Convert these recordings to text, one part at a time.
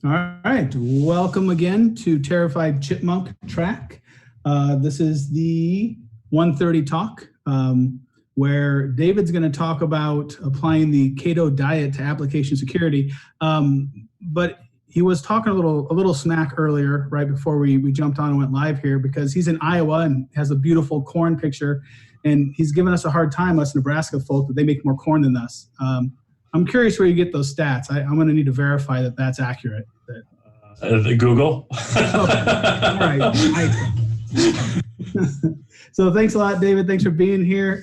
All right, welcome again to Terrified Chipmunk Track. This is the 1:30 talk where David's going to talk about applying the keto diet to application security. But he was talking a little smack earlier, right before we jumped on and went live here, because he's in Iowa and has a beautiful corn picture, and he's giving us a hard time, us Nebraska folk, that they make more corn than us. I'm curious where you get those stats. I'm going to need to verify that that's accurate. Google. All right. So thanks a lot, David. Thanks for being here.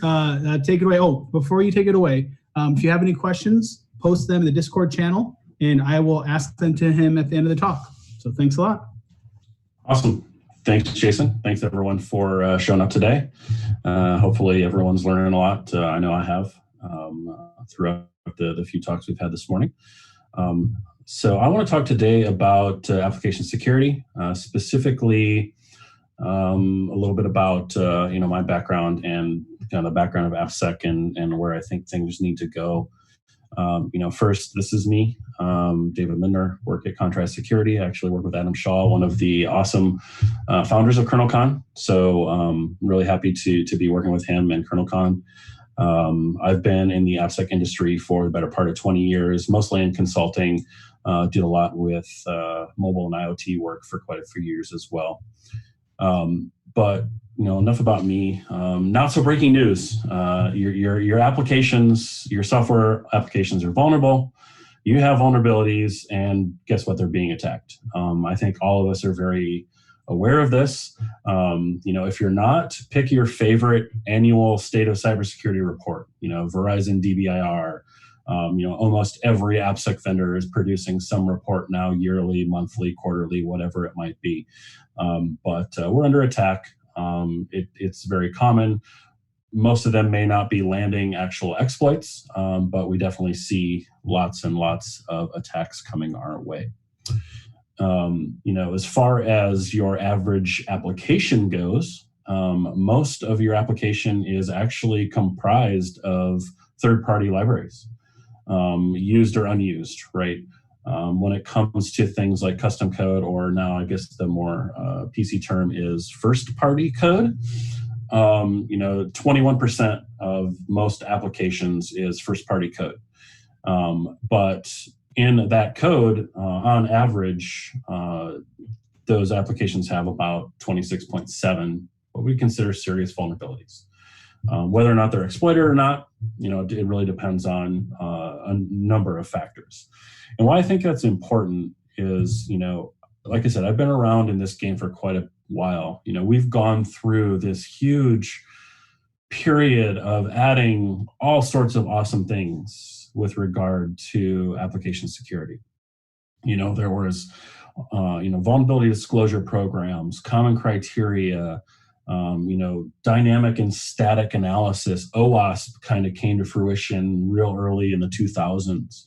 Take it away. Oh, before you take it away, if you have any questions, post them in the Discord channel, and I will ask them to him at the end of the talk. So thanks a lot. Awesome. Thanks, Jason. Thanks, everyone, for showing up today. Hopefully, everyone's learning a lot. I know I have throughout the few talks we've had this morning. So I want to talk today about application security, specifically a little bit about my background and kind of the background of AppSec and where I think things need to go. First, this is me, David Lindner, work at Contrast Security. I actually work with Adam Shaw, one of the awesome founders of KernelCon. So I'm really happy to be working with him and KernelCon. I've been in the AppSec industry for the better part of 20 years, mostly in consulting. Did a lot with mobile and IoT work for quite a few years as well. But enough about me. Not so breaking news. Your applications, your software applications are vulnerable. You have vulnerabilities, and guess what? They're being attacked. I think all of us are very aware of this. If you're not, pick your favorite annual state of cybersecurity report. Verizon DBIR. Almost every AppSec vendor is producing some report now, yearly, monthly, quarterly, whatever it might be. But we're under attack. It's very common. Most of them may not be landing actual exploits, but we definitely see lots and lots of attacks coming our way. As far as your average application goes, most of your application is actually comprised of third-party libraries, used or unused, right? When it comes to things like custom code, or now I guess the more PC term is first-party code, 21% of most applications is first-party code. But in that code, on average, those applications have about 26.7 what we consider serious vulnerabilities. Whether or not they're exploited or not, it really depends on a number of factors. And why I think that's important is, like I said, I've been around in this game for quite a while. We've gone through this huge period of adding all sorts of awesome things with regard to application security. There was, vulnerability disclosure programs, common criteria, dynamic and static analysis. OWASP kind of came to fruition real early in the 2000s.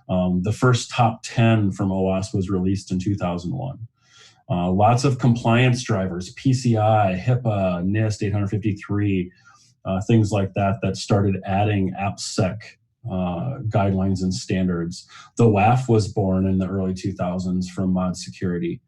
The first top 10 from OWASP was released in 2001. Lots of compliance drivers, PCI, HIPAA, NIST 853, things like that started adding AppSec guidelines and standards. The WAF was born in the early 2000s from mod security.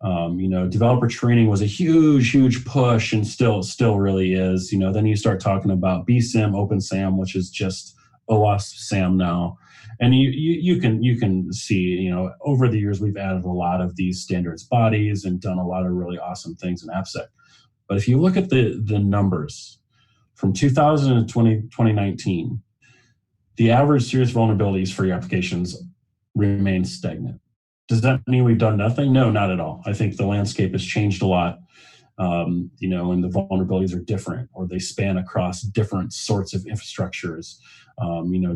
Developer training was a huge push, and still really is. Then you start talking about BSIM, OpenSAM, which is just OWASP SAM now. And you can see, over the years, we've added a lot of these standards bodies and done a lot of really awesome things in AppSec. But if you look at the numbers from 2000 to 2019, the average serious vulnerabilities for your applications remain stagnant. Does that mean we've done nothing? No, not at all. I think the landscape has changed a lot, and the vulnerabilities are different, or they span across different sorts of infrastructures,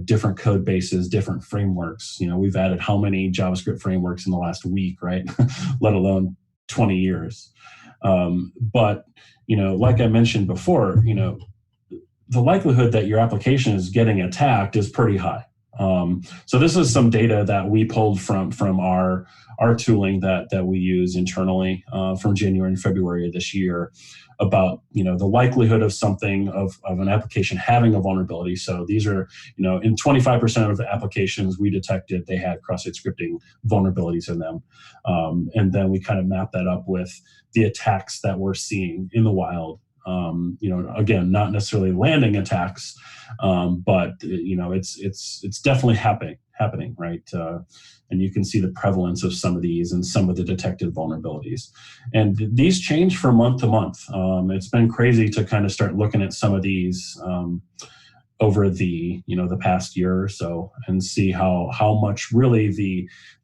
different code bases, different frameworks. We've added how many JavaScript frameworks in the last week, right? Let alone 20 years. But, like I mentioned before, the likelihood that your application is getting attacked is pretty high. So this is some data that we pulled from our tooling that we use internally from January and February of this year about, the likelihood of of an application having a vulnerability. So these are, in 25% of the applications we detected, they had cross-site scripting vulnerabilities in them. And then we kind of map that up with the attacks that we're seeing in the wild. Again, not necessarily landing attacks, but it's definitely happening, right? And you can see the prevalence of some of these and some of the detected vulnerabilities. And these change from month to month. It's been crazy to kind of start looking at some of these over the past year or so and see how much really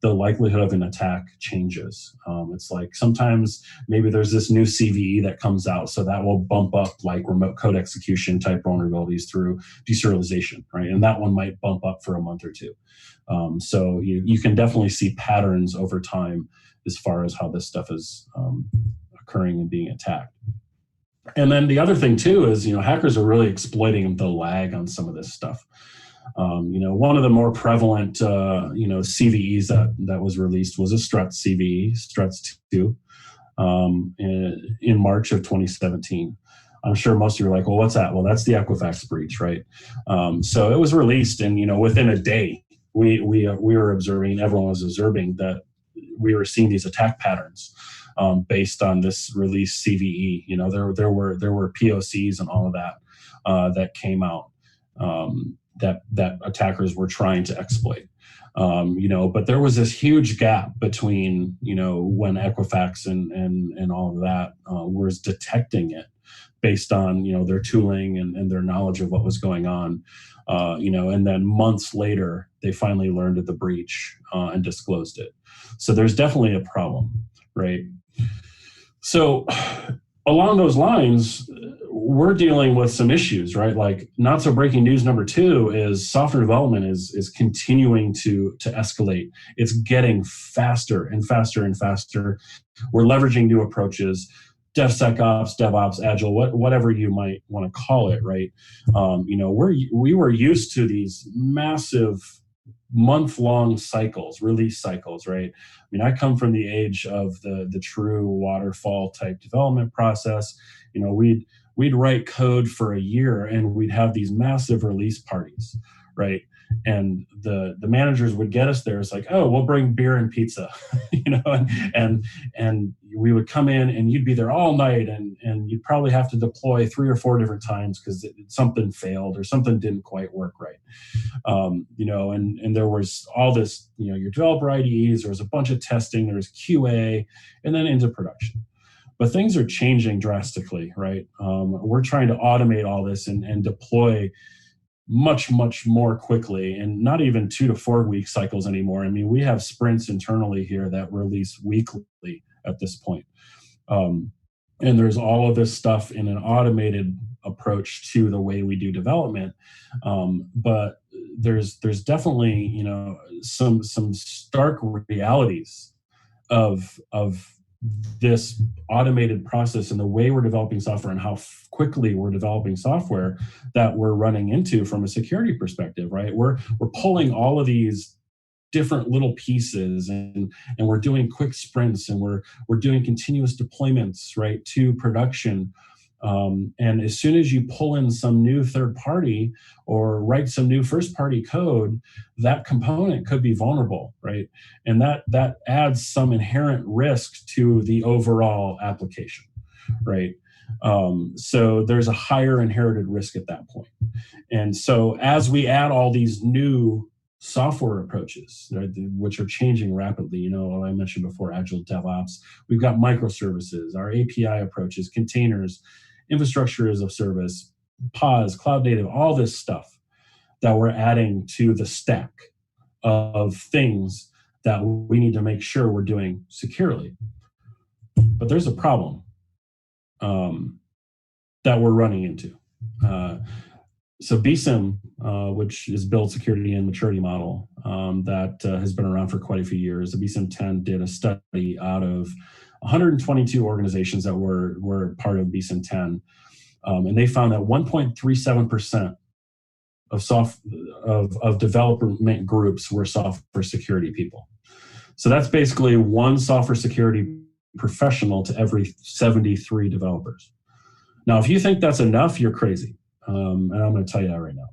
the likelihood of an attack changes. It's like sometimes maybe there's this new CVE that comes out, so that will bump up like remote code execution type vulnerabilities through deserialization, right? And that one might bump up for a month or two. So you can definitely see patterns over time as far as how this stuff is occurring and being attacked. And then the other thing too is, hackers are really exploiting the lag on some of this stuff. One of the more prevalent, CVEs that was released was a Struts CVE, Struts 2, in March of 2017. I'm sure most of you are like, well, what's that? Well, that's the Equifax breach, right? So it was released, and within a day, we were observing, everyone was observing that we were seeing these attack patterns. Based on this release CVE, there were POCs and all of that that came out that attackers were trying to exploit. But there was this huge gap between when Equifax and all of that was detecting it based on their tooling and their knowledge of what was going on. And then months later they finally learned of the breach and disclosed it. So there's definitely a problem, right? So along those lines, we're dealing with some issues, right? Like not so breaking news number 2 is software development is continuing to escalate. It's getting faster and faster and faster. We're leveraging new approaches, DevSecOps, DevOps, Agile, whatever you might want to call it, right? We were used to these massive month-long cycles, release cycles, right? I mean, I come from the age of the true waterfall type development process. We'd write code for a year and we'd have these massive release parties, right? And the managers would get us there. It's like, oh, we'll bring beer and pizza, and we would come in and you'd be there all night and you'd probably have to deploy 3 or 4 different times because something failed or something didn't quite work right. And there was all this, your developer IDEs, there was a bunch of testing, there was QA, and then into production. But things are changing drastically, right? We're trying to automate all this and deploy much, much more quickly, and not even 2 to 4 week cycles anymore. I mean, we have sprints internally here that release weekly at this point. And there's all of this stuff in an automated approach to the way we do development. But there's definitely, some stark realities of this automated process and the way we're developing software and how quickly we're developing software that we're running into from a security perspective, right? We're pulling all of these different little pieces and we're doing quick sprints and we're doing continuous deployments, right, to production. And as soon as you pull in some new third party or write some new first party code, that component could be vulnerable, right? And that adds some inherent risk to the overall application, right? So there's a higher inherited risk at that point. And so as we add all these new software approaches, right, which are changing rapidly, I mentioned before, Agile, DevOps, we've got microservices, our API approaches, containers, infrastructure as a service, PaaS, cloud native, all this stuff that we're adding to the stack of things that we need to make sure we're doing securely. But there's a problem that we're running into. So BSIM, which is Build Security and Maturity Model, that has been around for quite a few years. The BSIM 10 did a study out of 122 organizations that were part of BSIM 10, and they found that 1.37% of development groups were software security people. So that's basically one software security professional to every 73 developers. Now, if you think that's enough, you're crazy. And I'm going to tell you that right now.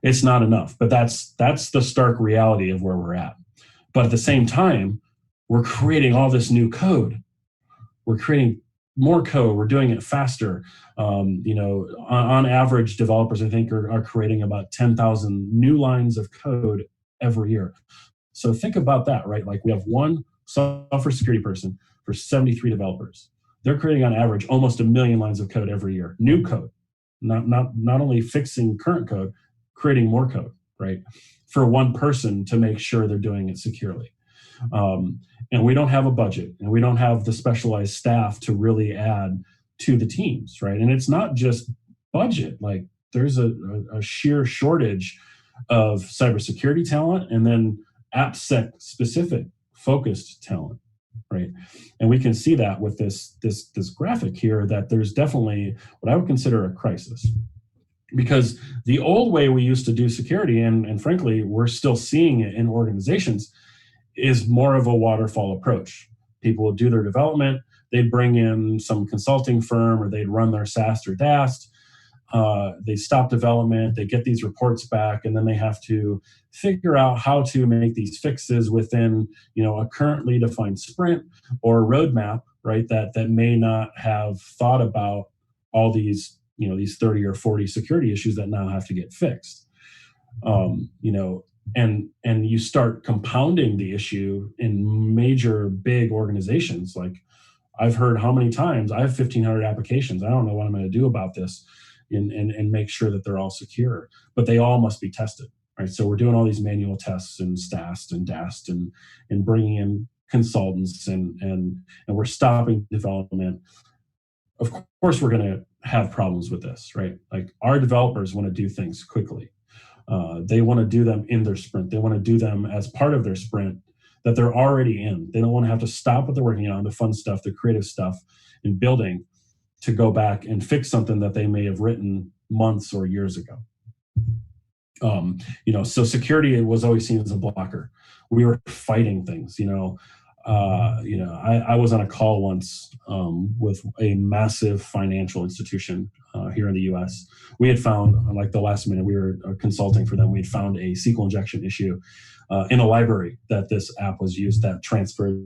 It's not enough, but that's the stark reality of where we're at. But at the same time, we're creating all this new code. We're creating more code. We're doing it faster. On average, developers, I think, are creating about 10,000 new lines of code every year. So think about that, right? Like we have one software security person for 73 developers. They're creating on average almost 1 million lines of code every year. New code, not only fixing current code, creating more code, right? For one person to make sure they're doing it securely. And we don't have a budget, and we don't have the specialized staff to really add to the teams, right? And it's not just budget. Like there's a sheer shortage of cybersecurity talent, and then AppSec specific focused talent, right? And we can see that with this graphic here, that there's definitely what I would consider a crisis. Because the old way we used to do security, and frankly, we're still seeing it in organizations, is more of a waterfall approach. People would do their development, they'd bring in some consulting firm, or they'd run their SAST or DAST. They stop development, they get these reports back, and then they have to figure out how to make these fixes within, a currently defined sprint or roadmap, right? That may not have thought about all these, these 30 or 40 security issues that now have to get fixed. And you start compounding the issue in major big organizations. Like I've heard how many times I have 1,500 applications. I don't know what I'm going to do about this. And make sure that they're all secure, but they all must be tested, right? So we're doing all these manual tests and SAST and DAST and bringing in consultants and we're stopping development. Of course, we're going to have problems with this, right? Like our developers want to do things quickly. They want to do them in their sprint. They want to do them as part of their sprint that they're already in. They don't want to have to stop what they're working on, the fun stuff, the creative stuff in building, to go back and fix something that they may have written months or years ago. So security was always seen as a blocker. We were fighting things, I was on a call once with a massive financial institution here in the US. We had found, like the last minute, we were consulting for them. We had found a SQL injection issue in a library that this app was used that transferred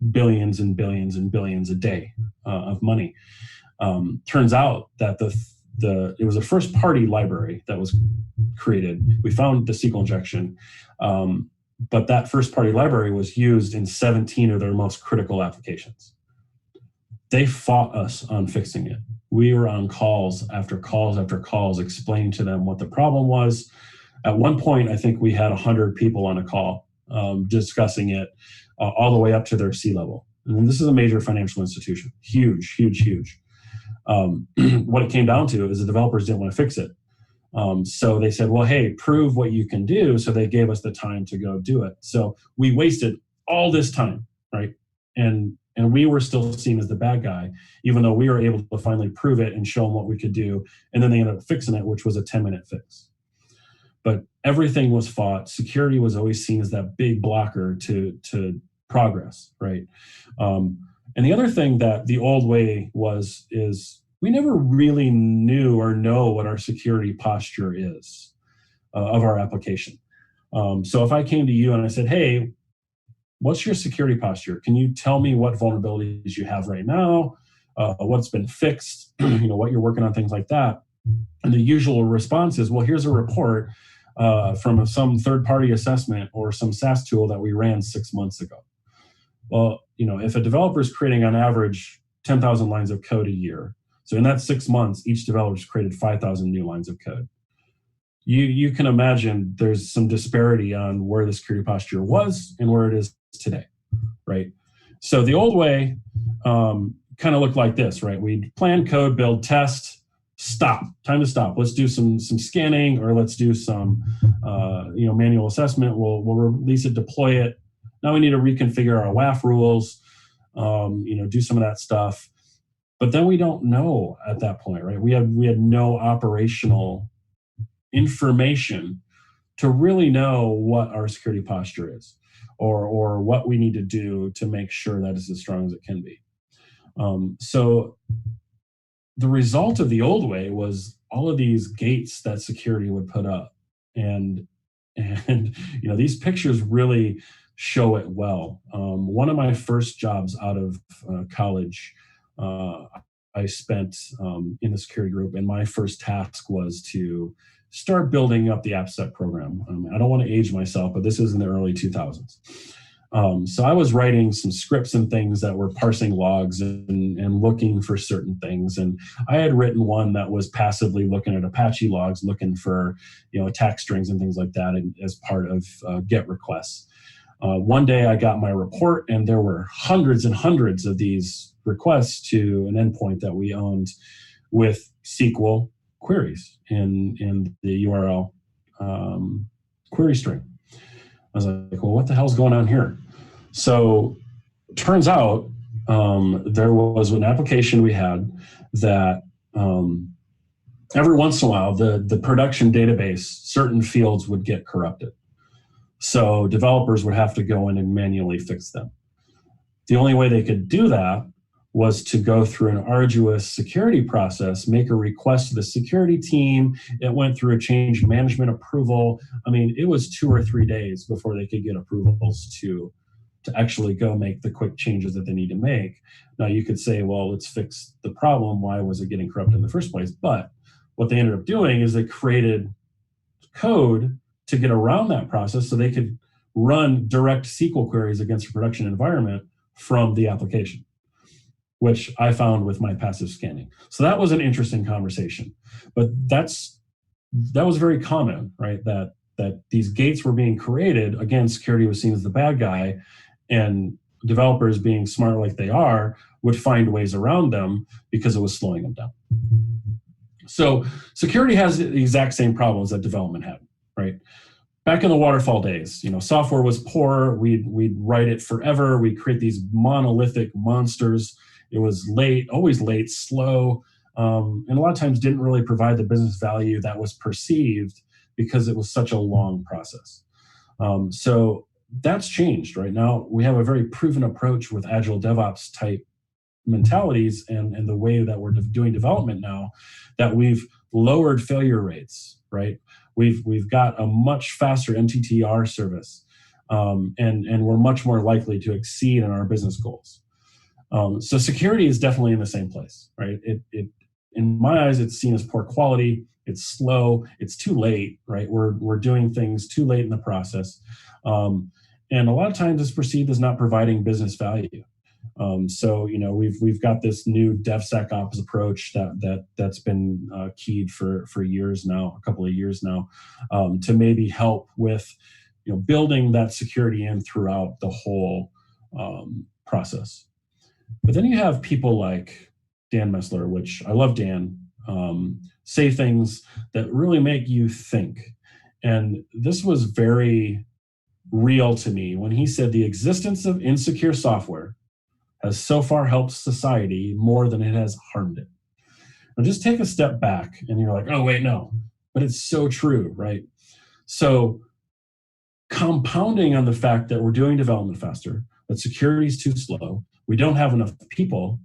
billions and billions and billions a day of money. Turns out that it was a first party library that was created. We found the SQL injection, but that first party library was used in 17 of their most critical applications. They fought us on fixing it. We were on calls after calls after calls explaining to them what the problem was. At one point, I think we had 100 people on a call discussing it all the way up to their C-level. And this is a major financial institution, huge, huge, huge. What it came down to is the developers didn't want to fix it. So they said, well, hey, prove what you can do. So they gave us the time to go do it. So we wasted all this time, right? And we were still seen as the bad guy, even though we were able to finally prove it and show them what we could do. And then they ended up fixing it, which was a 10-minute fix. But everything was fought. Security was always seen as that big blocker to progress, right? And the other thing that the old way is we never really knew or know what our security posture is of our application. So if I came to you and I said, hey, what's your security posture? Can you tell me what vulnerabilities you have right now, what's been fixed, what you're working on, things like that? And the usual response is, well, here's a report from some third-party assessment or some SAST tool that we ran 6 months ago. Well, if a developer is creating on average 10,000 lines of code a year, so in that 6 months, each developer's created 5,000 new lines of code. You can imagine there's some disparity on where the security posture was and where it is today, right? So the old way kind of looked like this, right? We'd plan, code, build, test, stop. Time to stop. Let's do some scanning, or let's do some manual assessment. We'll release it, deploy it. Now we need to reconfigure our WAF rules, do some of that stuff. But then we don't know at that point, right? We had no operational information to really know what our security posture is, or what we need to do to make sure that it's as strong as it can be. So the result of the old way was all of these gates that security would put up, and these pictures really show it well. One of my first jobs out of college, I spent in the security group, and my first task was to start building up the AppSec program. I don't want to age myself, but this is in the early 2000s. So I was writing some scripts and things that were parsing logs and looking for certain things. And I had written one that was passively looking at Apache logs, looking for attack strings and things like that as part of GET requests. One day I got my report, and there were hundreds and hundreds of these requests to an endpoint that we owned with SQL queries in the URL query string. I was like, well, what the hell's going on here? So turns out there was an application we had that every once in a while, the production database, certain fields would get corrupted. So developers would have to go in and manually fix them. The only way they could do that was to go through an arduous security process, make a request to the security team. It went through a change management approval. I mean, it was 2 or 3 days before they could get approvals to actually go make the quick changes that they need to make. Now you could say, well, let's fix the problem. Why was it getting corrupted in the first place? But what they ended up doing is they created code to get around that process so they could run direct SQL queries against a production environment from the application, which I found with my passive scanning. So that was an interesting conversation. But that was very common, right? That these gates were being created. Again, security was seen as the bad guy, and developers, being smart like they are, would find ways around them because it was slowing them down. So security has the exact same problems that development had, right? Back in the Waterfall days, software was poor. We'd write it forever. We'd create these monolithic monsters. It was late, always late, slow, and a lot of times didn't really provide the business value that was perceived because it was such a long process. So that's changed. Right now, we have a very proven approach with Agile DevOps type mentalities and the way that we're doing development now, that we've lowered failure rates, right? We've got a much faster MTTR service, and we're much more likely to exceed in our business goals. So security is definitely in the same place, right? It in my eyes, it's seen as poor quality. It's slow. It's too late, right? We're doing things too late in the process, and a lot of times it's perceived as not providing business value. So we've got this new DevSecOps approach that's been keyed for years now, a couple of years now, to maybe help with building that security in throughout the whole process. But then you have people like Dan Messler, which I love Dan, say things that really make you think. And this was very real to me when he said the existence of insecure software has so far helped society more than it has harmed it. Now just take a step back and you're like, oh, wait, no. But it's so true, right? So compounding on the fact that we're doing development faster, that security is too slow, we don't have enough people,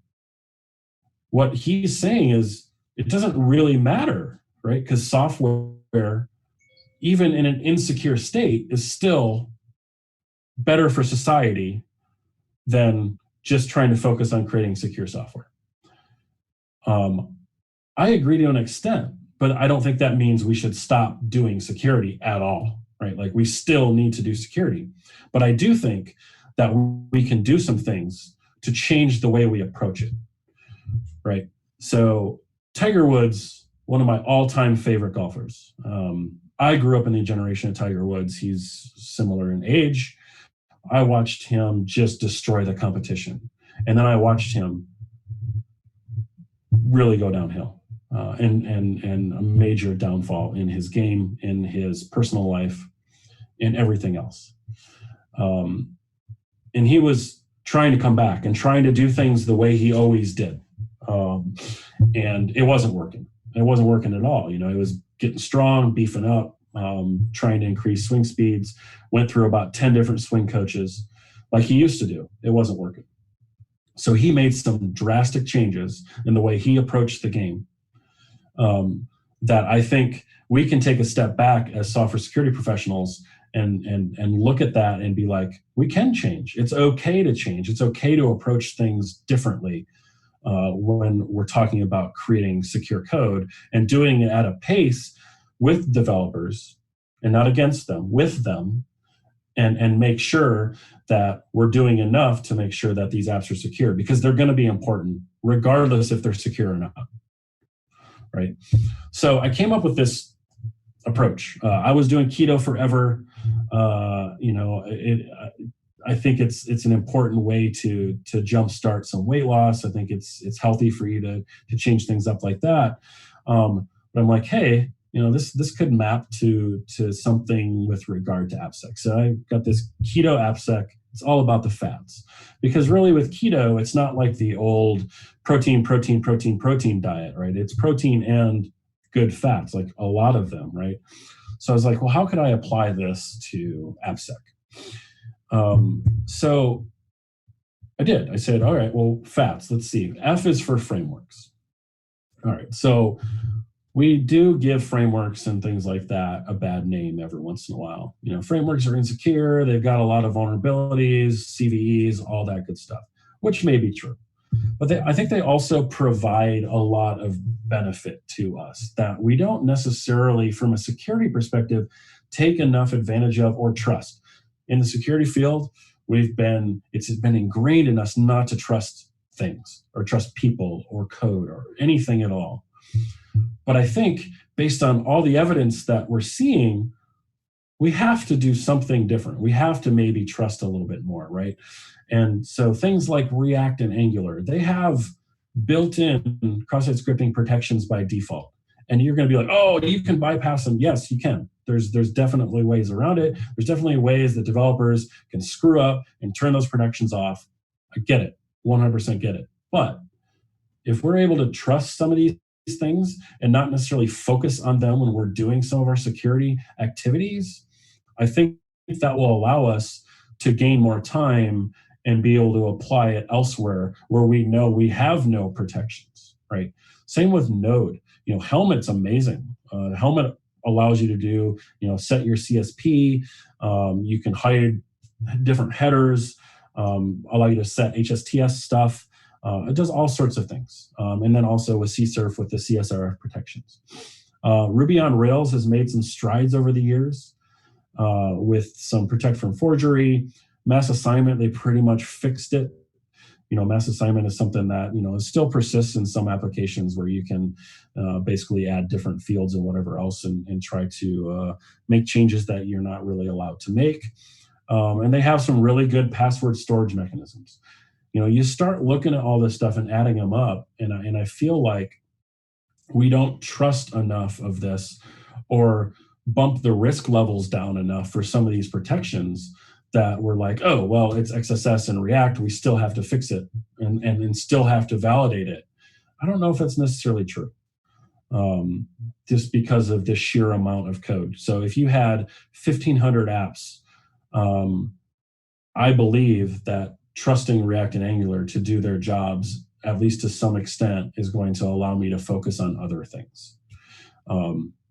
what he's saying is it doesn't really matter, right? Because software, even in an insecure state, is still better for society than just trying to focus on creating secure software. I agree to an extent, but I don't think that means we should stop doing security at all, right? Like we still need to do security. But I do think that we can do some things to change the way we approach it, right? So Tiger Woods, one of my all-time favorite golfers. I grew up in the generation of Tiger Woods. He's similar in age. I watched him just destroy the competition. And then I watched him really go downhill and a major downfall in his game, in his personal life, in everything else. And he was trying to come back and trying to do things the way he always did. And it wasn't working. It wasn't working at all. It was getting strong, beefing up, trying to increase swing speeds, went through about 10 different swing coaches like he used to do. It wasn't working. So he made some drastic changes in the way he approached the game that I think we can take a step back as software security professionals and look at that and be like, we can change. It's okay to change. It's okay to approach things differently when we're talking about creating secure code and doing it at a pace with developers and not against them, with them, and make sure that we're doing enough to make sure that these apps are secure, because they're going to be important regardless if they're secure or not, right? So I came up with this approach. I was doing keto forever. I think it's an important way to jumpstart some weight loss. I think it's healthy for you to change things up like that. But I'm like, hey, this could map to something with regard to AppSec. So I got this KetoAppSec. It's all about the fats, because really with keto, it's not like the old protein diet, right? It's protein and good fats, like a lot of them, right? So I was like, well, how could I apply this to AppSec? So I did. I said, all right, well, fats, let's see. F is for frameworks. All right, so we do give frameworks and things like that a bad name every once in a while. Frameworks are insecure. They've got a lot of vulnerabilities, CVEs, all that good stuff, which may be true. But I think they also provide a lot of benefit to us that we don't necessarily, from a security perspective, take enough advantage of or trust. In the security field, it's been ingrained in us not to trust things or trust people or code or anything at all. But I think based on all the evidence that we're seeing, we have to do something different. We have to maybe trust a little bit more, right? And so things like React and Angular, they have built-in cross-site scripting protections by default. And you're going to be like, oh, you can bypass them. Yes, you can. There's definitely ways around it. There's definitely ways that developers can screw up and turn those protections off. I get it, 100% get it. But if we're able to trust some of these things and not necessarily focus on them when we're doing some of our security activities, I think that will allow us to gain more time and be able to apply it elsewhere where we know we have no protections, right? Same with Node. Helmet's amazing. Helmet allows you to do, set your CSP. You can hide different headers, allow you to set HSTS stuff. It does all sorts of things. And then also with CSRF with the CSRF protections. Ruby on Rails has made some strides over the years with some protect from forgery. Mass assignment, they pretty much fixed it. Mass assignment is something that, it still persists in some applications where you can basically add different fields and whatever else and try to make changes that you're not really allowed to make. And they have some really good password storage mechanisms. You start looking at all this stuff and adding them up, and I feel like we don't trust enough of this or bump the risk levels down enough for some of these protections that we're like, oh, well, it's XSS and React, we still have to fix it and still have to validate it. I don't know if that's necessarily true, just because of the sheer amount of code. So if you had 1,500 apps, I believe that trusting React and Angular to do their jobs, at least to some extent, is going to allow me to focus on other things.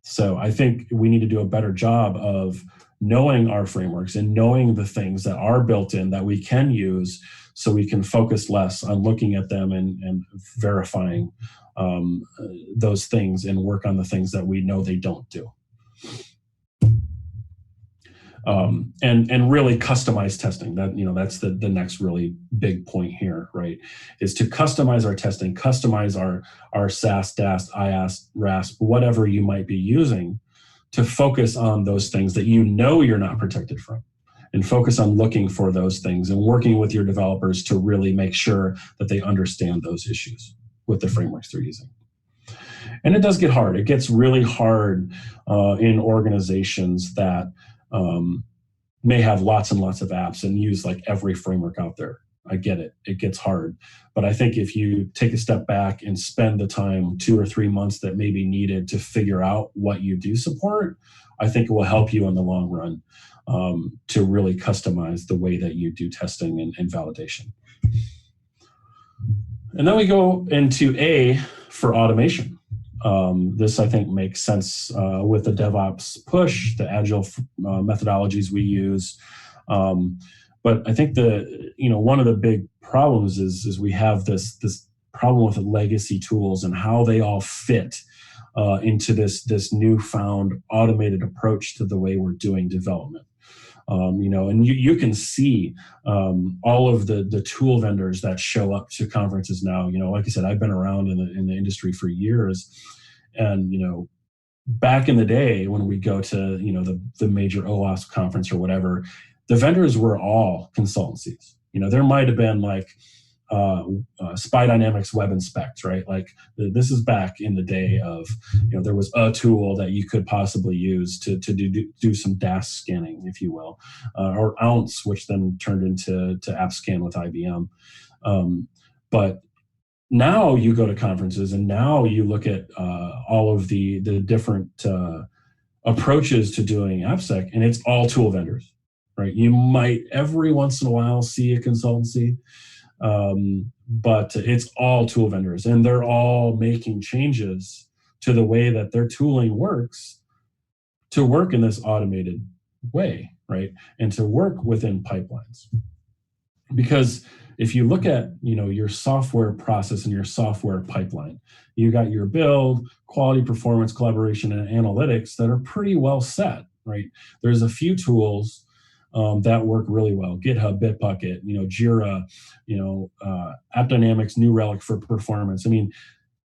So I think we need to do a better job of knowing our frameworks and knowing the things that are built in that we can use so we can focus less on looking at them and verifying those things and work on the things that we know they don't do. And really customize testing. That's the next really big point here, right? Is to customize our testing, customize our SAST, DAST, IAST, RASP, whatever you might be using, to focus on those things that you're not protected from, and focus on looking for those things and working with your developers to really make sure that they understand those issues with the frameworks they're using. And it does get hard. It gets really hard in organizations that may have lots and lots of apps and use like every framework out there. I get it. It gets hard. But I think if you take a step back and spend the time 2 or 3 months that may be needed to figure out what you do support, I think it will help you in the long run to really customize the way that you do testing and validation. And then we go into A for automation. This, I think, makes sense with the DevOps push, the agile methodologies we use. But I think one of the big problems is we have this problem with the legacy tools and how they all fit into this newfound automated approach to the way we're doing development. And you can see all of the tool vendors that show up to conferences now. Like I said, I've been around in the industry for years, and back in the day when we go to the major OWASP conference or whatever, the vendors were all consultancies. There might have been like Spy Dynamics Web Inspect, right? Like this is back in the day of, there was a tool that you could possibly use to do some DAST scanning, if you will, or Ounce, which then turned into AppScan with IBM. But now you go to conferences and now you look at all of the different approaches to doing AppSec, and it's all tool vendors, right? You might every once in a while see a consultancy, but it's all tool vendors, and they're all making changes to the way that their tooling works to work in this automated way, right? And to work within pipelines. Because if you look at your software process and your software pipeline, you got your build, quality, performance, collaboration, and analytics that are pretty well set, right? There's a few tools that work really well: GitHub, Bitbucket, Jira, AppDynamics, New Relic for performance. I mean,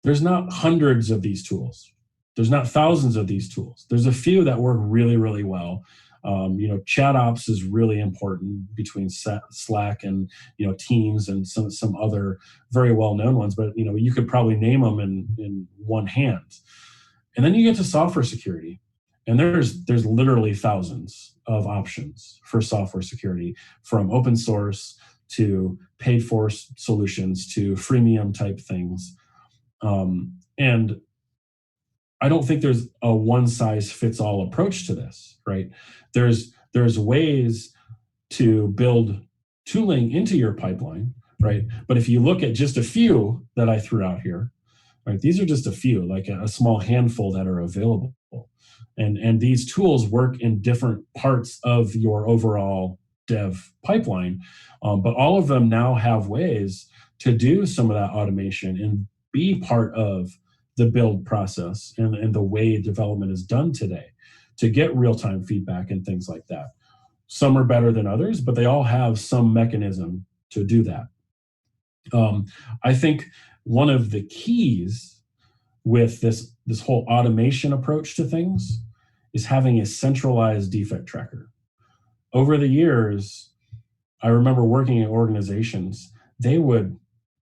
there's not hundreds of these tools. There's not thousands of these tools. There's a few that work really, really well. ChatOps is really important between Slack and Teams and some other very well-known ones, but you could probably name them in one hand. And then you get to software security, and there's literally thousands of options for software security, from open source to paid for solutions to freemium type things. And I don't think there's a one size fits all approach to this, right? There's ways to build tooling into your pipeline, right? But if you look at just a few that I threw out here, right, these are just a few, like a small handful that are available. And these tools work in different parts of your overall dev pipeline, but all of them now have ways to do some of that automation and be part of the build process and the way development is done today, to get real-time feedback and things like that. Some are better than others, but they all have some mechanism to do that. I think one of the keys with this whole automation approach to things is having a centralized defect tracker. Over the years, I remember working in organizations, they would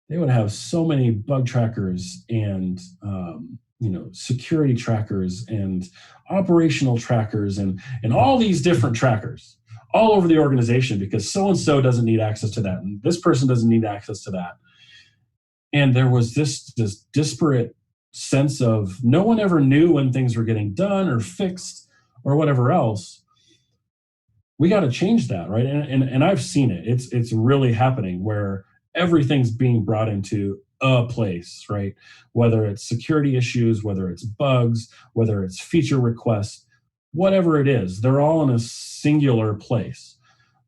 have so many bug trackers and security trackers and operational trackers and all these different trackers all over the organization, because so-and-so doesn't need access to that, and this person doesn't need access to that. And there was this disparate sense of no one ever knew when things were getting done or fixed or whatever else. We got to change that, right? And I've seen it. It's really happening, where everything's being brought into a place, right? Whether it's security issues, whether it's bugs, whether it's feature requests, whatever it is, they're all in a singular place.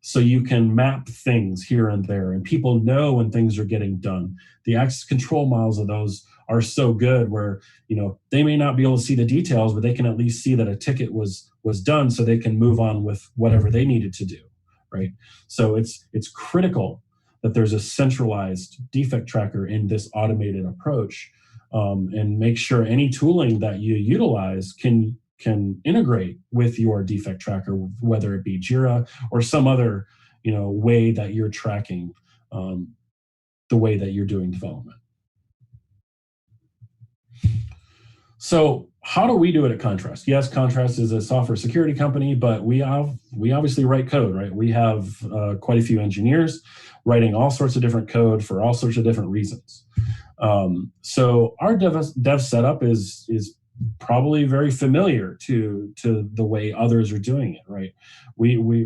So you can map things here and there, and people know when things are getting done. The access control models of those are so good, where they may not be able to see the details, but they can at least see that a ticket was done, so they can move on with whatever they needed to do, right? So it's critical that there's a centralized defect tracker in this automated approach, and make sure any tooling that you utilize can integrate with your defect tracker, whether it be Jira or some other way that you're tracking the way that you're doing development. So how do we do it at Contrast? Yes, Contrast is a software security company, but we obviously write code, right? We have quite a few engineers writing all sorts of different code for all sorts of different reasons. So our dev setup is probably very familiar to the way others are doing it, right?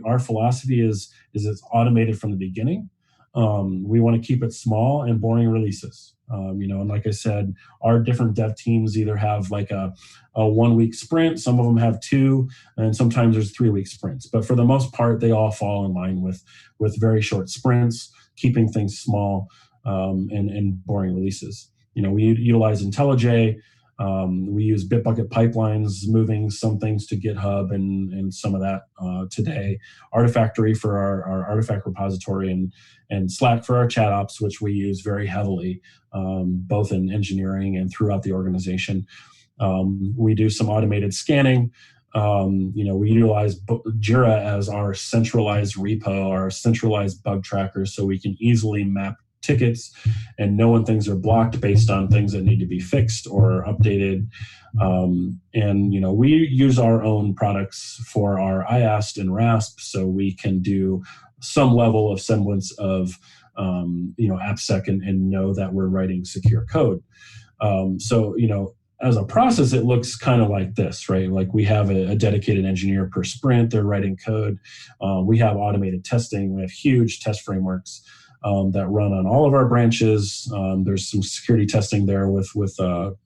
Our philosophy is it's automated from the beginning. We want to keep it small and boring releases. And like I said, our different dev teams either have like a 1 week sprint, some of them have 2, and sometimes there's 3 week sprints. But for the most part, they all fall in line with very short sprints, keeping things small, and boring releases. We utilize IntelliJ. We use Bitbucket pipelines, moving some things to GitHub and some of that today. Artifactory for our artifact repository, and Slack for our chat ops, which we use very heavily, both in engineering and throughout the organization. We do some automated scanning. We utilize Jira as our centralized repo, our centralized bug tracker, so we can easily map tickets and know when things are blocked based on things that need to be fixed or updated. We use our own products for our IAST and RASP, so we can do some level of semblance of AppSec and know that we're writing secure code. As a process, it looks kind of like this, right? Like we have a dedicated engineer per sprint, they're writing code. We have automated testing. We have huge test frameworks that run on all of our branches. There's some security testing there with our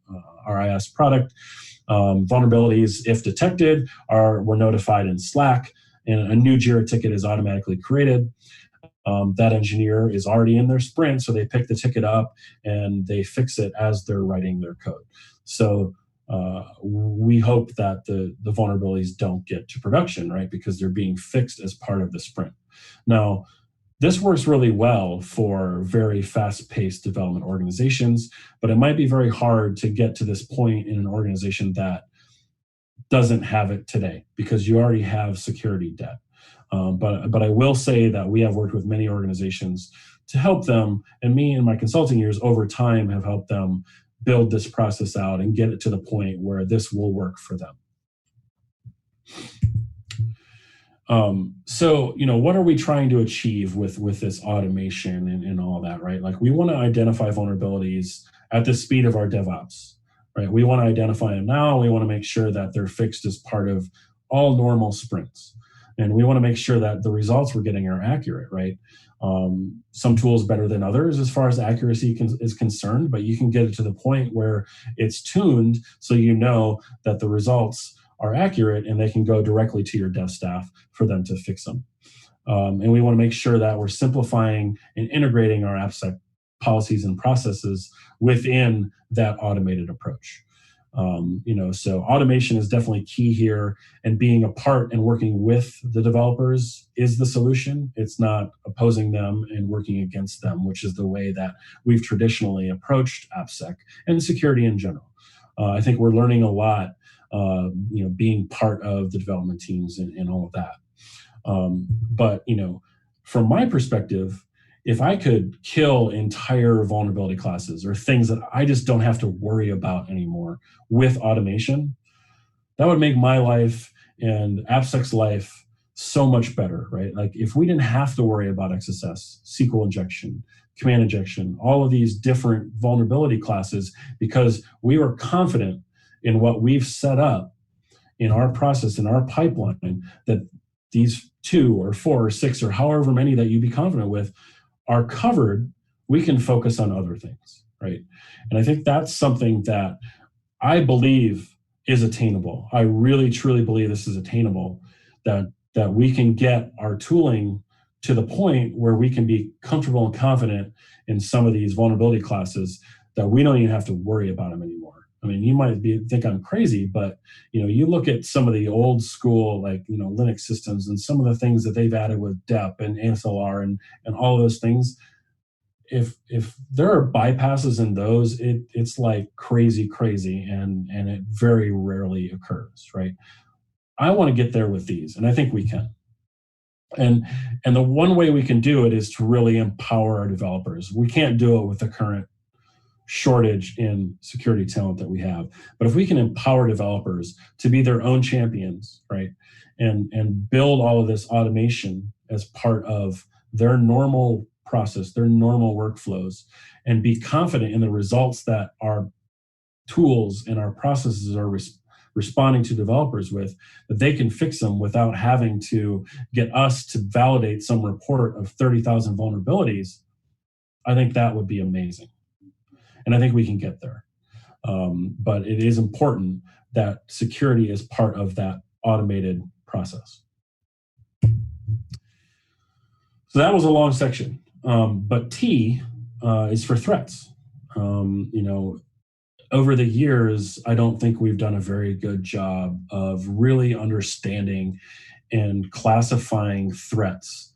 IS product. Vulnerabilities, if detected, we're notified in Slack, and a new Jira ticket is automatically created. That engineer is already in their sprint, so they pick the ticket up and they fix it as they're writing their code. So we hope that the vulnerabilities don't get to production, right? Because they're being fixed as part of the sprint. Now, this works really well for very fast-paced development organizations, but it might be very hard to get to this point in an organization that doesn't have it today, because you already have security debt. But I will say that we have worked with many organizations to help them, and me and my consulting years over time have helped them build this process out and get it to the point where this will work for them. What are we trying to achieve with this automation and all that, right? Like, we want to identify vulnerabilities at the speed of our DevOps, right? We want to identify them now. We want to make sure that they're fixed as part of all normal sprints. And we want to make sure that the results we're getting are accurate, right? Some tools better than others as far as accuracy is concerned, but you can get it to the point where it's tuned so you know that the results are accurate and they can go directly to your dev staff for them to fix them. And we want to make sure that we're simplifying and integrating our AppSec policies and processes within that automated approach. So automation is definitely key here, and being a part and working with the developers is the solution. It's not opposing them and working against them, which is the way that we've traditionally approached AppSec and security in general. I think we're learning a lot, being part of the development teams and all of that. But from my perspective, if I could kill entire vulnerability classes or things that I just don't have to worry about anymore with automation, that would make my life and AppSec's life so much better, right? Like, if we didn't have to worry about XSS, SQL injection, command injection, all of these different vulnerability classes, because we were confident in what we've set up in our process, in our pipeline, that these 2 or 4 or 6 or however many that you be confident with are covered, we can focus on other things, right? And I think that's something that I believe is attainable. I really, truly believe this is attainable, that we can get our tooling to the point where we can be comfortable and confident in some of these vulnerability classes that we don't even have to worry about them anymore. I mean, you might think I'm crazy, but you look at some of the old school, like Linux systems and some of the things that they've added with DEP and ASLR and all of those things. If there are bypasses in those, it's like crazy, and it very rarely occurs, right? I want to get there with these, and I think we can. And the one way we can do it is to really empower our developers. We can't do it with the current shortage in security talent that we have. But if we can empower developers to be their own champions, right, and build all of this automation as part of their normal process, their normal workflows, and be confident in the results that our tools and our processes are responding to developers with, that they can fix them without having to get us to validate some report of 30,000 vulnerabilities, I think that would be amazing. And I think we can get there. But it is important that security is part of that automated process. So that was a long section. But T is for threats. Over the years, I don't think we've done a very good job of really understanding and classifying threats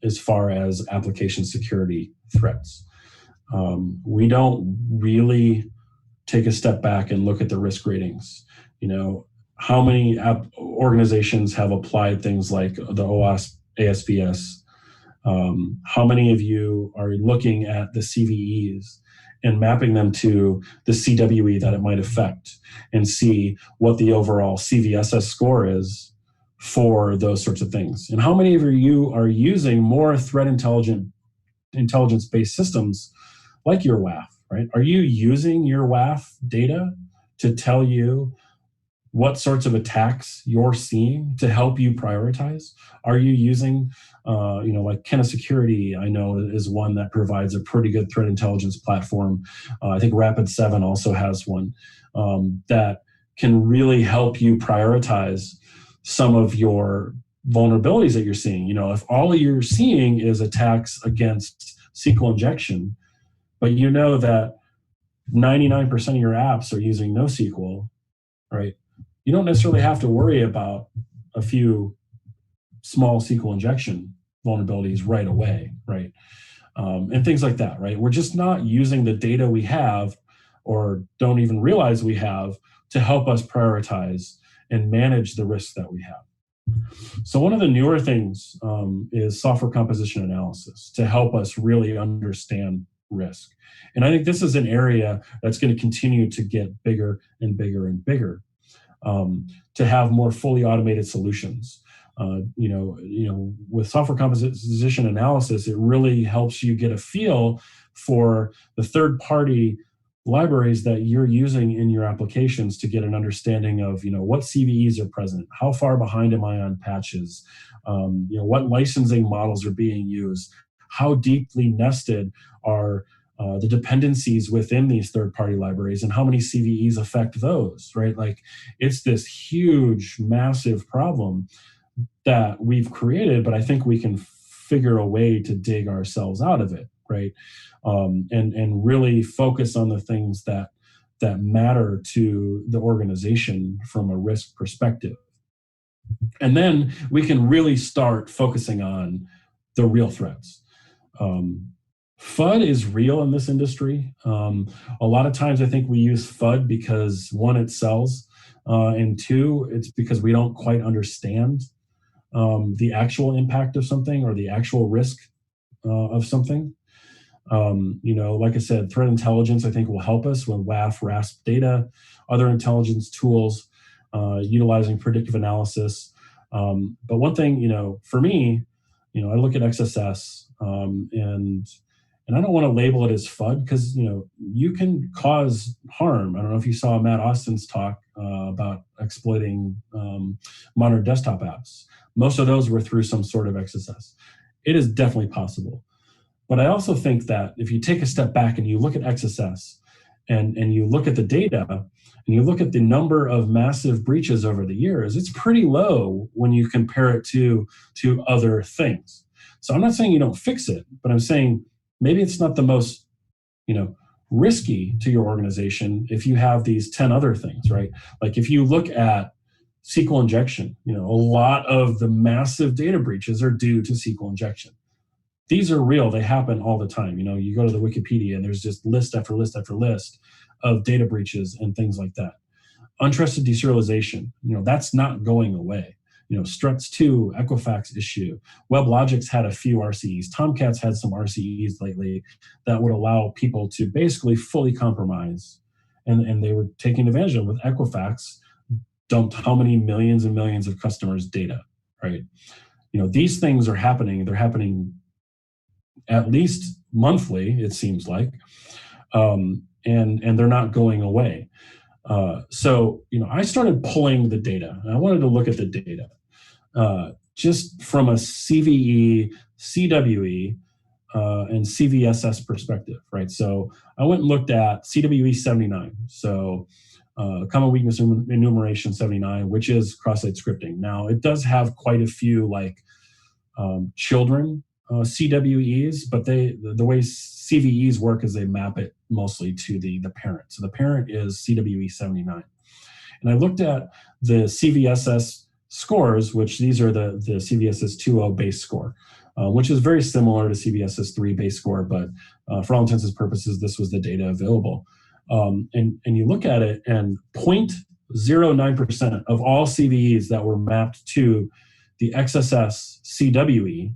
as far as application security threats. We don't really take a step back and look at the risk ratings. How many organizations have applied things like the OWASP, ASVS? How many of you are looking at the CVEs and mapping them to the CWE that it might affect and see what the overall CVSS score is for those sorts of things? And how many of you are using more threat intelligence-based systems like your WAF, right? Are you using your WAF data to tell you what sorts of attacks you're seeing to help you prioritize? Are you using, like Kenna Security, I know, is one that provides a pretty good threat intelligence platform. I think Rapid7 also has one that can really help you prioritize some of your vulnerabilities that you're seeing. If all you're seeing is attacks against SQL injection, but you know that 99% of your apps are using NoSQL, right? You don't necessarily have to worry about a few small SQL injection vulnerabilities right away, right? And things like that, right? We're just not using the data we have or don't even realize we have to help us prioritize and manage the risks that we have. So one of the newer things is software composition analysis to help us really understand risk. And I think this is an area that's going to continue to get bigger and bigger and bigger. To have more fully automated solutions. With software composition analysis, it really helps you get a feel for the third-party libraries that you're using in your applications to get an understanding of, what CVEs are present, how far behind am I on patches, what licensing models are being used, how deeply nested are the dependencies within these third-party libraries, and how many CVEs affect those, right? Like, it's this huge, massive problem that we've created, but I think we can figure a way to dig ourselves out of it, right? And really focus on the things that matter to the organization from a risk perspective. And then we can really start focusing on the real threats. FUD is real in this industry. A lot of times I think we use FUD because, one, it sells, and two, it's because we don't quite understand the actual impact of something or the actual risk of something. Like I said, threat intelligence, I think, will help us with WAF, RASP data, other intelligence tools, utilizing predictive analysis. But one thing, for me, I look at XSS and I don't want to label it as FUD because, you can cause harm. I don't know if you saw Matt Austin's talk about exploiting modern desktop apps. Most of those were through some sort of XSS. It is definitely possible. But I also think that if you take a step back and you look at XSS and you look at the data and you look at the number of massive breaches over the years, it's pretty low when you compare it to other things. So I'm not saying you don't fix it, but I'm saying maybe it's not the most, risky to your organization if you have these 10 other things, right? Like if you look at SQL injection, a lot of the massive data breaches are due to SQL injection. These are real. They happen all the time. You go to the Wikipedia and there's just list after list after list of data breaches and things like that. Untrusted deserialization, that's not going away. Struts 2, Equifax issue. WebLogic's had a few RCEs. Tomcat's had some RCEs lately that would allow people to basically fully compromise. And they were taking advantage of it. With Equifax, dumped how many millions and millions of customers' data, right? These things are happening. They're happening at least monthly, it seems like, and they're not going away. So I started pulling the data. I wanted to look at the data just from a CVE, CWE, and CVSS perspective, right? So I went and looked at CWE 79. So Common Weakness Enumeration 79, which is cross-site scripting. Now, it does have quite a few children CWEs, but the way CVEs work is they map it mostly to the parent. So the parent is CWE 79. And I looked at the CVSS scores, which these are the CVSS 2.0 base score, which is very similar to CVSS 3 base score, but for all intents and purposes, this was the data available. And you look at it, and 0.09% of all CVEs that were mapped to the XSS CWE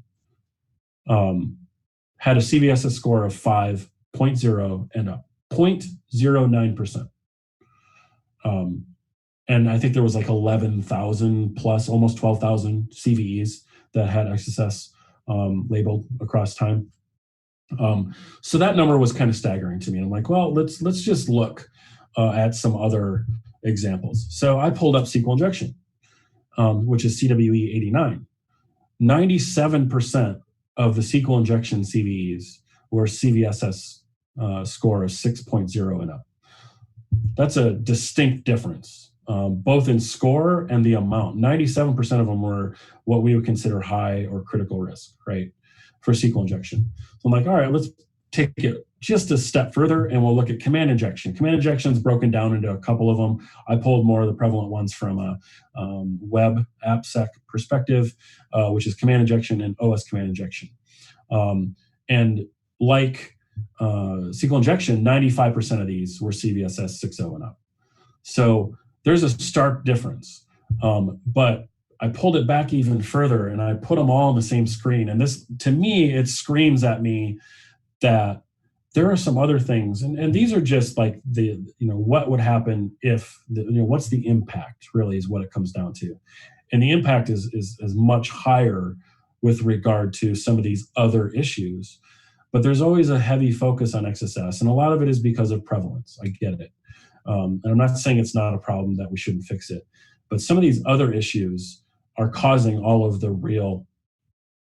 had a CVSS score of 5.0 and up, 0.09%. And I think there was 11,000 plus, almost 12,000 CVEs that had XSS labeled across time. So that number was kind of staggering to me. I'm like, well, let's just look at some other examples. So I pulled up SQL injection, which is CWE 89. 97% of the SQL injection CVEs were CVSS score of 6.0 and up. That's a distinct difference, both in score and the amount. 97% of them were what we would consider high or critical risk, right, for SQL injection. So I'm like, all right, let's take it just a step further and we'll look at command injection. Command injection is broken down into a couple of them. I pulled more of the prevalent ones from a web AppSec perspective, which is command injection and OS command injection. And like SQL injection, 95% of these were CVSS 6.0 and up. So there's a stark difference. But I pulled it back even further and I put them all on the same screen. And this, to me, it screams at me that there are some other things, and these are just like what would happen if, what's the impact really is what it comes down to. And the impact is much higher with regard to some of these other issues. But there's always a heavy focus on XSS, and a lot of it is because of prevalence. I get it. And I'm not saying it's not a problem that we shouldn't fix it, but some of these other issues are causing all of the real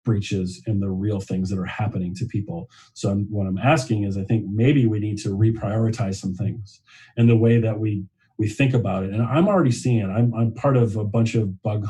breaches and the real things that are happening to people. So what I'm asking is, I think maybe we need to reprioritize some things and the way that we think about it. And I'm already seeing it. I'm part of a bunch of bug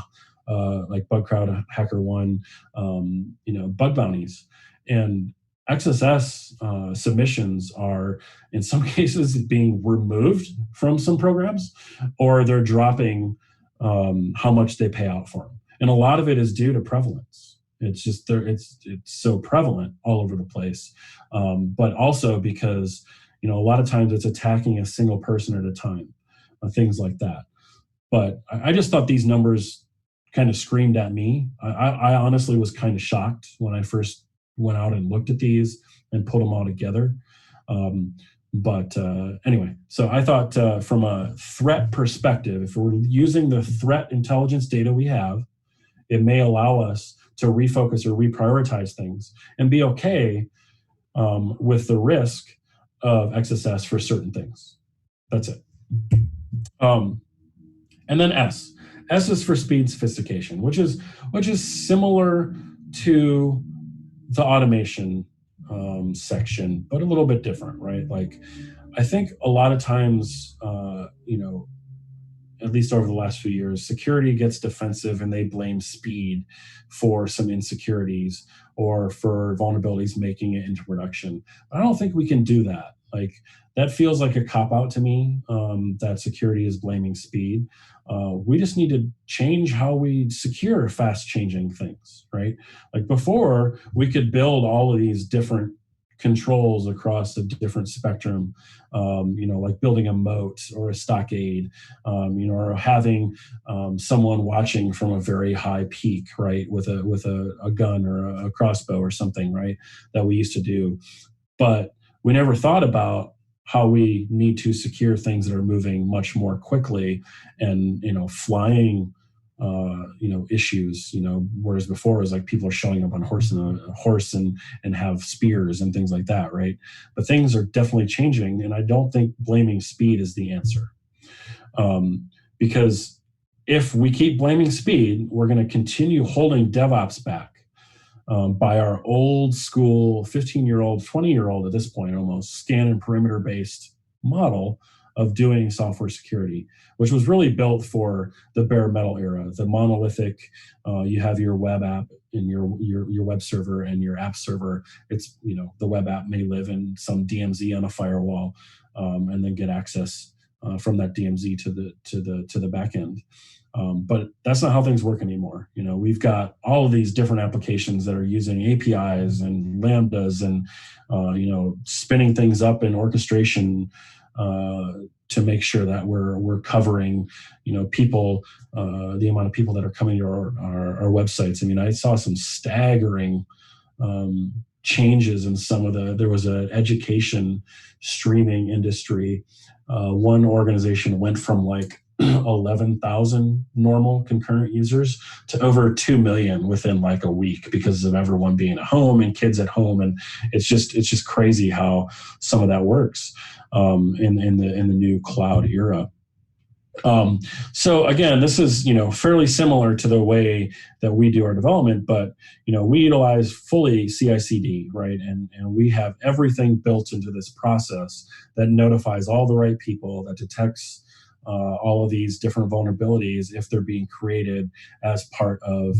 Crowd, HackerOne, bug bounties, and XSS submissions are in some cases being removed from some programs, or they're dropping how much they pay out for them. And a lot of it is due to prevalence. It's just it's so prevalent all over the place, but also because a lot of times it's attacking a single person at a time, things like that. But I just thought these numbers kind of screamed at me. I honestly was kind of shocked when I first went out and looked at these and put them all together. But anyway, so I thought from a threat perspective, if we're using the threat intelligence data we have, it may allow us to refocus or reprioritize things and be okay with the risk of XSS for certain things. That's it. And then S. S is for speed and sophistication, which is similar to the automation section, but a little bit different, right? Like, I think a lot of times, at least over the last few years, security gets defensive and they blame speed for some insecurities or for vulnerabilities making it into production. I don't think we can do that. Like, that feels like a cop-out to me, that security is blaming speed. We just need to change how we secure fast-changing things, right? Like, before, we could build all of these different controls across a different spectrum, like building a moat or a stockade, or having someone watching from a very high peak, right, with a gun or a crossbow or something, right, that we used to do. But we never thought about how we need to secure things that are moving much more quickly, and flying issues, whereas before it was like people are showing up on a horse and have spears and things like that, right? But things are definitely changing, and I don't think blaming speed is the answer. Because if we keep blaming speed, we're going to continue holding DevOps back by our old school 15-year-old, 20-year-old at this point almost, scan and perimeter based model of doing software security, which was really built for the bare metal era, the monolithic. You have your web app and your web server and your app server. It's the web app may live in some DMZ on a firewall, and then get access from that DMZ to the back end. But that's not how things work anymore. We've got all of these different applications that are using APIs and Lambdas and spinning things up in orchestration to make sure that we're covering people, the amount of people that are coming to our websites. I mean, I saw some staggering changes in some of there was an education streaming industry. One organization went from like 11,000 normal concurrent users to over 2 million within like a week because of everyone being at home and kids at home. And it's just crazy how some of that works in the new cloud era. So again, this is fairly similar to the way that we do our development, but we utilize fully CI/CD, right? And we have everything built into this process that notifies all the right people, that detects all of these different vulnerabilities if they're being created as part of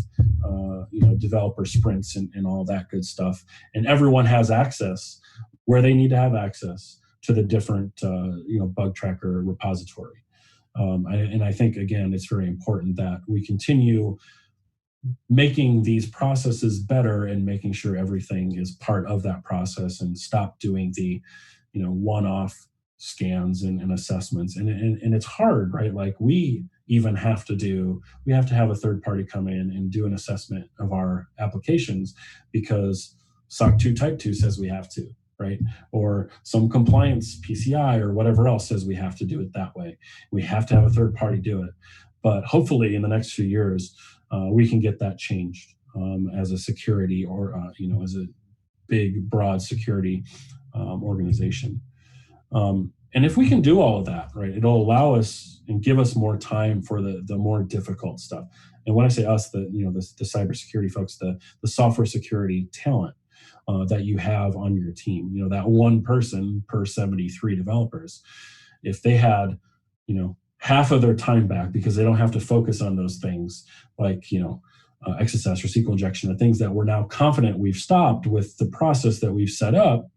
developer sprints and all that good stuff. And everyone has access where they need to have access to the different bug tracker repository. And I think, again, it's very important that we continue making these processes better and making sure everything is part of that process, and stop doing the one-off scans and assessments. And it's hard, right? Like we have to have a third party come in and do an assessment of our applications because SOC 2 Type 2 says we have to, right? Or some compliance PCI or whatever else says we have to do it that way. We have to have a third party do it. But hopefully in the next few years, we can get that changed as a security or, as a big, broad security organization. And if we can do all of that, right, it'll allow us and give us more time for the more difficult stuff. And when I say us, the cybersecurity folks, the software security talent that you have on your team, that one person per 73 developers, if they had, half of their time back because they don't have to focus on those things like, XSS or SQL injection, the things that we're now confident we've stopped with the process that we've set up,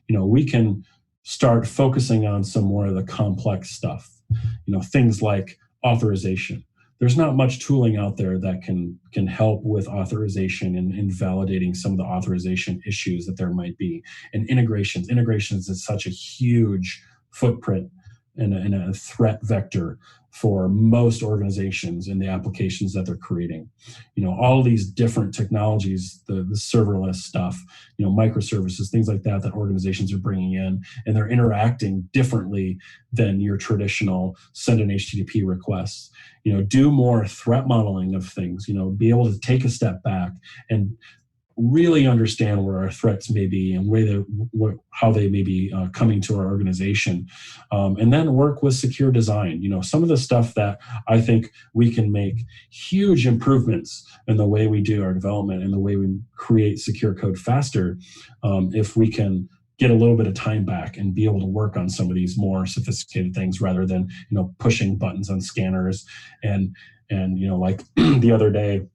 we can start focusing on some more of the complex stuff, things like authorization. There's not much tooling out there that can help with authorization and validating some of the authorization issues that there might be. And integrations is such a huge footprint and a threat vector for most organizations in the applications that they're creating. All of these different technologies, the serverless stuff, microservices, things like that organizations are bringing in, and they're interacting differently than your traditional send an HTTP request. Do more threat modeling of things, be able to take a step back and really understand where our threats may be and how they may be coming to our organization, and then work with secure design. Some of the stuff that I think we can make huge improvements in the way we do our development and the way we create secure code faster, if we can get a little bit of time back and be able to work on some of these more sophisticated things rather than pushing buttons on scanners and like the other day,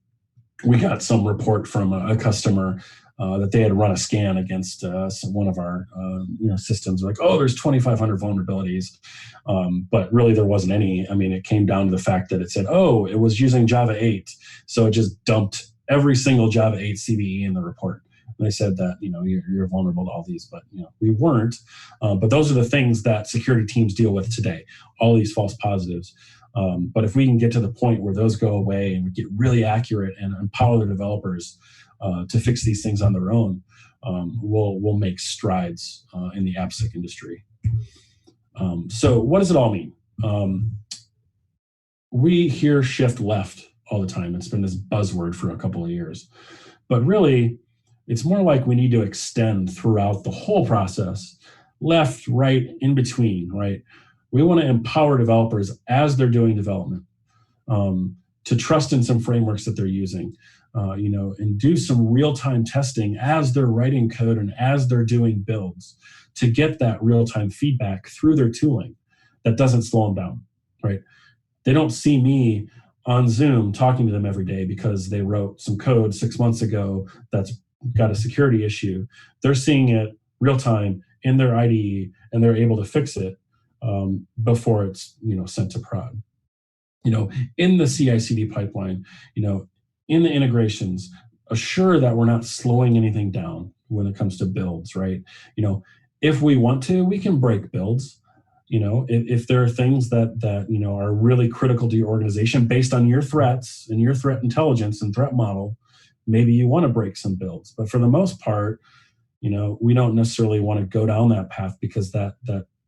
we got some report from a customer that they had run a scan against one of our systems. Like, oh, there's 2,500 vulnerabilities, but really there wasn't any. I mean, it came down to the fact that it said, it was using Java 8, so it just dumped every single Java 8 CVE in the report. And I said that, you're vulnerable to all these, but we weren't. But those are the things that security teams deal with today, all these false positives. But if we can get to the point where those go away and we get really accurate and empower the developers to fix these things on their own, we'll make strides in the AppSec industry. So what does it all mean? We hear shift left all the time. It's been this buzzword for a couple of years. But really, it's more like we need to extend throughout the whole process, left, right, in between, right? We want to empower developers as they're doing development to trust in some frameworks that they're using, and do some real-time testing as they're writing code and as they're doing builds to get that real-time feedback through their tooling that doesn't slow them down, right? They don't see me on Zoom talking to them every day because they wrote some code 6 months ago that's got a security issue. They're seeing it real time in their IDE, and they're able to fix it before it's sent to prod. In the CI/CD pipeline, in the integrations, assure that we're not slowing anything down when it comes to builds, right? If we want to, we can break builds. If there are things that are really critical to your organization based on your threats and your threat intelligence and threat model, maybe you want to break some builds. But for the most part, we don't necessarily want to go down that path because that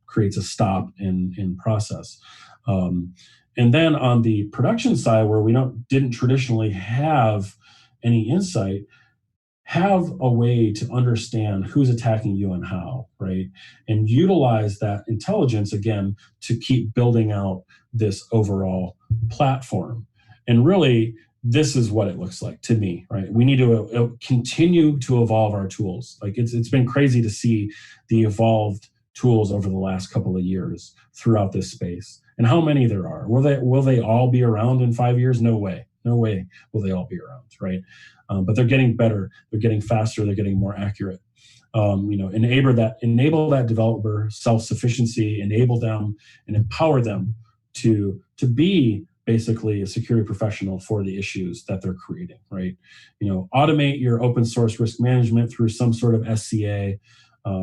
creates a stop in process. And then on the production side, where we didn't traditionally have any insight, have a way to understand who's attacking you and how, right? And utilize that intelligence, again, to keep building out this overall platform. And really, this is what it looks like to me, right? We need to continue to evolve our tools. Like it's been crazy to see the evolved tools over the last couple of years throughout this space and how many there are. Will they all be around in 5 years? No way. No way will they all be around, right? But they're getting better, they're getting faster, they're getting more accurate. Enable that developer self-sufficiency, enable them and empower them to be basically a security professional for the issues that they're creating, right? Automate your open source risk management through some sort of SCA,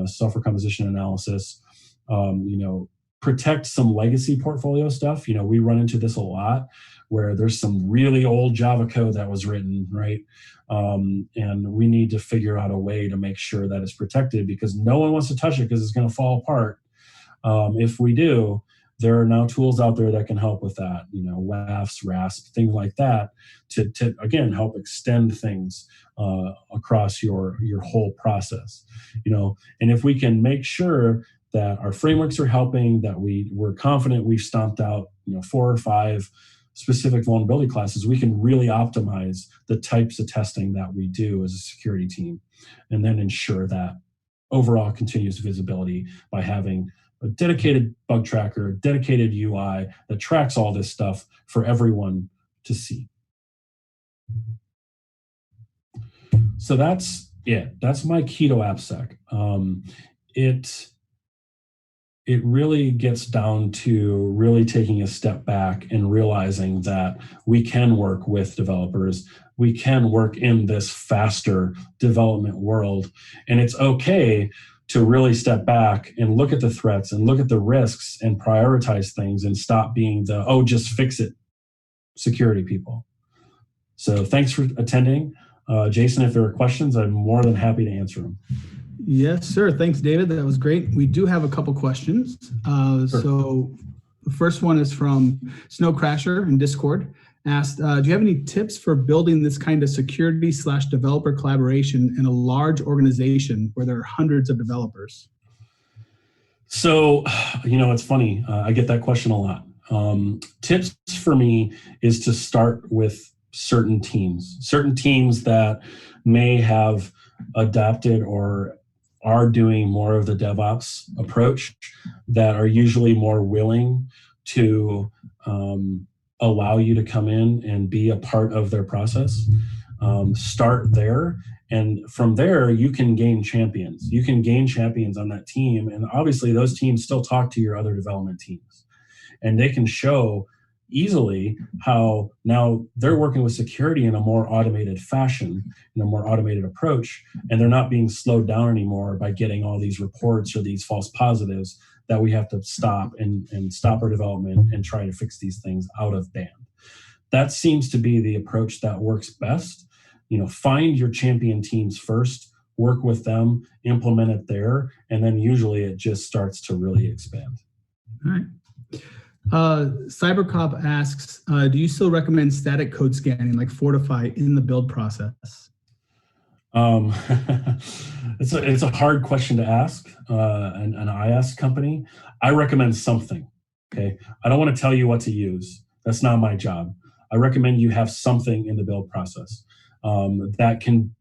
software composition analysis. Protect some legacy portfolio stuff. We run into this a lot where there's some really old Java code that was written, right? And we need to figure out a way to make sure that it's protected because no one wants to touch it because it's going to fall apart. If we do, there are now tools out there that can help with that, WAFs, RASP, things like that, to again, help extend things across your whole process, and if we can make sure that our frameworks are helping, that we're confident we've stomped out, 4 or 5 specific vulnerability classes, we can really optimize the types of testing that we do as a security team, and then ensure that overall continuous visibility by having a dedicated bug tracker, dedicated UI that tracks all this stuff for everyone to see. So that's it. That's my KetoAppSec. It really gets down to really taking a step back and realizing that we can work with developers. We can work in this faster development world. And it's okay to really step back and look at the threats and look at the risks and prioritize things and stop being just fix it security people. So thanks for attending. Jason, if there are questions, I'm more than happy to answer them. Yes, sir. Thanks, David. That was great. We do have a couple questions. Sure. So the first one is from Snow Crasher in Discord. Asked, do you have any tips for building this kind of security/developer collaboration in a large organization where there are hundreds of developers? So, it's funny. I get that question a lot. Tips for me is to start with certain teams that may have adapted or are doing more of the DevOps approach, that are usually more willing to allow you to come in and be a part of their process. Start there, and from there you can gain champions. You can gain champions on that team, and obviously those teams still talk to your other development teams, and they can show easily how now they're working with security in a more automated fashion, in a more automated approach, and they're not being slowed down anymore by getting all these reports or these false positives that we have to stop and stop our development and try to fix these things out of band. That seems to be the approach that works best. Find your champion teams first, work with them, implement it there, and then usually it just starts to really expand. All right. Cybercop asks, do you still recommend static code scanning like Fortify in the build process? It's a hard question to ask an IaaS company. I recommend something. Okay, I don't want to tell you what to use. That's not my job. I recommend you have something in the build process that can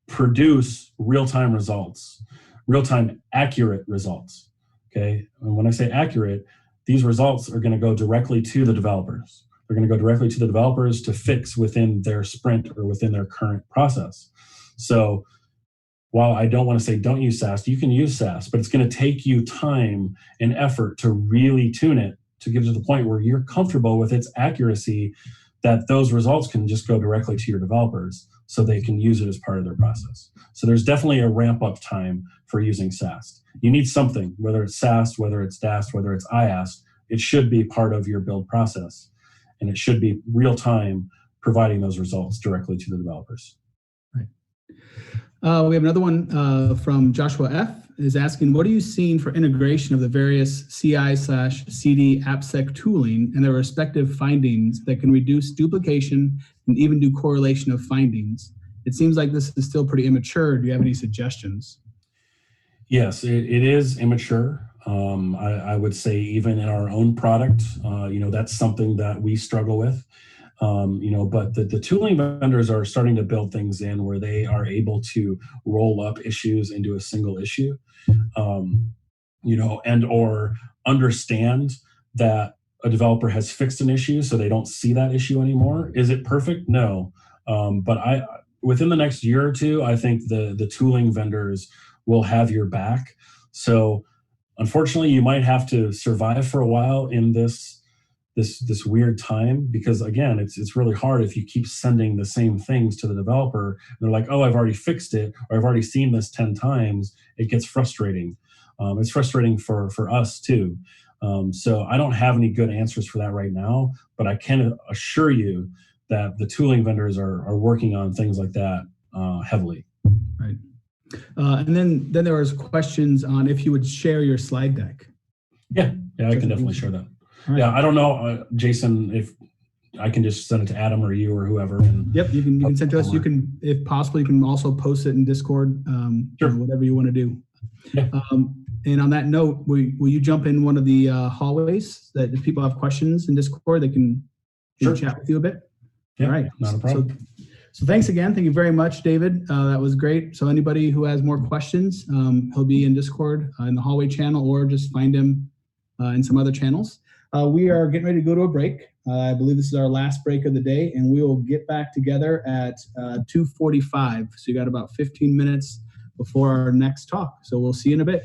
produce real-time results, real-time accurate results. Okay, and when I say accurate, these results are going to go directly to the developers. They're going to go directly to the developers to fix within their sprint or within their current process. So while I don't want to say don't use SAST, you can use SAST, but it's going to take you time and effort to really tune it to get to the point where you're comfortable with its accuracy, that those results can just go directly to your developers so they can use it as part of their process. So there's definitely a ramp up time for using SAST. You need something, whether it's SAST, whether it's DAST, whether it's IaaS, it should be part of your build process. And it should be real time providing those results directly to the developers. Right. We have another one from Joshua F. is asking, what are you seeing for integration of the various CI/CD AppSec tooling and their respective findings that can reduce duplication and even do correlation of findings? It seems like this is still pretty immature. Do you have any suggestions? Yes, it is immature. I would say even in our own product, that's something that we struggle with. But the tooling vendors are starting to build things in where they are able to roll up issues into a single issue, and or understand that a developer has fixed an issue so they don't see that issue anymore. Is it perfect? No. But within the next year or two, I think the tooling vendors will have your back. So unfortunately, you might have to survive for a while in this weird time, because again, it's really hard if you keep sending the same things to the developer. And they're like, oh, I've already fixed it, or I've already seen this 10 times. It gets frustrating. It's frustrating for us too. So I don't have any good answers for that right now, but I can assure you that the tooling vendors are working on things like that heavily. Right. And then there was questions on if you would share your slide deck. Yeah, I can definitely share that. Right. Yeah, I don't know, Jason, if I can just send it to Adam or you or whoever. Yep, you can send it to us. You can, if possible, you can also post it in Discord, sure. Whatever you want to do. Yeah. And on that note, will you jump in one of the hallways that if people have questions in Discord, they can sure. chat with you a bit? Yeah, all right, not a problem. So thanks again. Thank you very much, David. That was great. So anybody who has more questions, he'll be in Discord in the hallway channel, or just find him in some other channels. We are getting ready to go to a break. I believe this is our last break of the day, and we will get back together at 2:45. So you got about 15 minutes before our next talk. So we'll see you in a bit.